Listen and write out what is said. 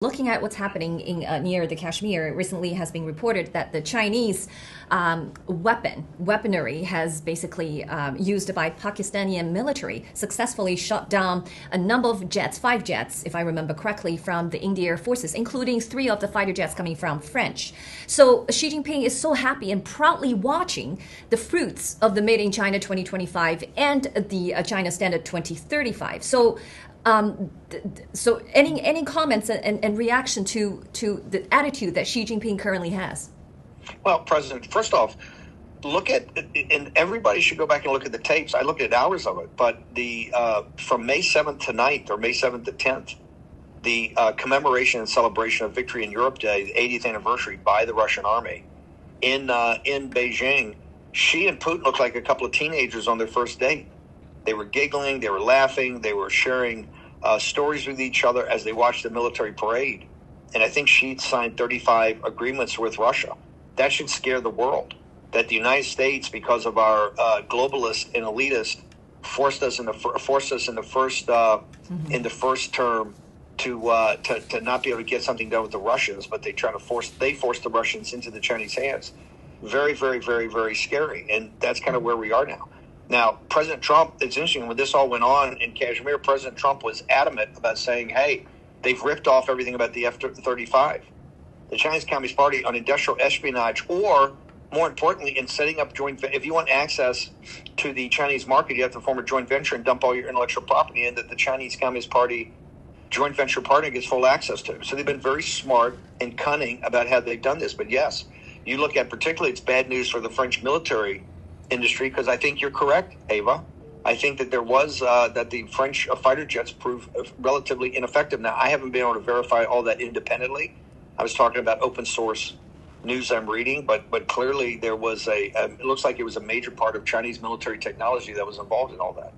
Looking at what's happening in near the Kashmir, recently has been reported that the Chinese weaponry has basically used by Pakistani military successfully shot down a number of jets, 5 jets, if I remember correctly, from the Indian forces, including 3 of the fighter jets coming from French. So Xi Jinping is so happy and proudly watching the fruits of the Made in China 2025 and the China Standard 2035. So any comments and reaction to the attitude that Xi Jinping currently has? Well, President, first off, look at, and everybody should go back and look at the tapes. I looked at hours of it, but the from May 7th to 9th, or May 7th to 10th, the commemoration and celebration of Victory in Europe Day, the 80th anniversary by the Russian army in Beijing, Xi and Putin looked like a couple of teenagers on their first date. They were giggling, they were laughing, they were sharing stories with each other as they watched the military parade. And I think Xi signed 35 agreements with Russia. That should scare the world. That the United States, because of our globalist and elitist, forced us in the first term to not be able to get something done with the Russians, but they forced the Russians into the Chinese hands. Very, very, very, very scary. And that's kind of where we are now. Now, President Trump, it's interesting, when this all went on in Kashmir, President Trump was adamant about saying, hey, they've ripped off everything about the F-35. The Chinese Communist Party on industrial espionage, or more importantly, in setting up if you want access to the Chinese market, you have to form a joint venture and dump all your intellectual property in that the Chinese Communist Party joint venture partner gets full access to. So they've been very smart and cunning about how they've done this. But yes, you look at particularly, it's bad news for the French military industry, because I think you're correct, Ava. I think that there was that the French fighter jets proved relatively ineffective. Now, I haven't been able to verify all that independently. I was talking about open source news I'm reading, but clearly there was it looks like it was a major part of Chinese military technology that was involved in all that.